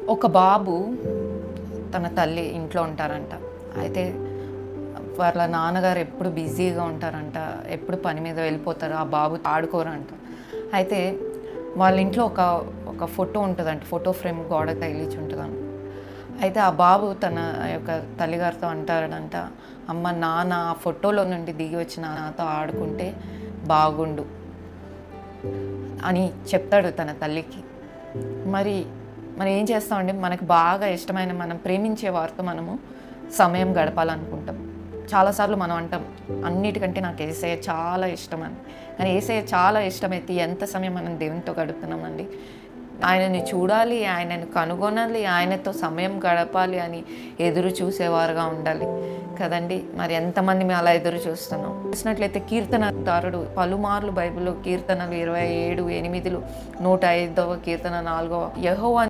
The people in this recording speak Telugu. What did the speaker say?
ఒక బాబు తన తల్లి ఇంట్లో ఉంటారంట. అయితే వాళ్ళ నాన్నగారు ఎప్పుడు బిజీగా ఉంటారంట. ఎప్పుడు పని మీద వెళ్ళిపోతారు. ఆ బాబు ఆడుకోరంట. అయితే వాళ్ళ ఇంట్లో ఒక ఒక ఫోటో ఉంటదంట. ఫోటో ఫ్రేమ్ గోడకి తగిలించి ఉంటదంట. అయితే ఆ బాబు తన యొక్క తల్లిగారితో అంటాడంట, "అమ్మ, నాన్న ఆ ఫోటోలో నుండి దిగి వచ్చి నాతో ఆడుకుంటే బాగుండు" అని చెప్తాడు తన తల్లికి. మరి మనం ఏం చేస్తామండి, మనకు బాగా ఇష్టమైన మనం ప్రేమించే వారితో మనము సమయం గడపాలనుకుంటాం. చాలాసార్లు మనం అంటాం, అన్నిటికంటే నాకు యేసయ్య చాలా ఇష్టమని. కానీ యేసయ్య చాలా ఇష్టమైతే ఎంత సమయం మనం దేవునితో గడుపుతున్నామండి? ఆయనని చూడాలి, ఆయనని కనుగొనాలి, ఆయనతో సమయం గడపాలి అని ఎదురు చూసేవారుగా ఉండాలి కదండి. మరి ఎంతమంది మేము అలా ఎదురు చూస్తున్నాం? చూసినట్లయితే కీర్తనదారుడు పలుమార్లు బైబిల్లో కీర్తనలు 27:8, 105వ కీర్తన 4, యెహోవా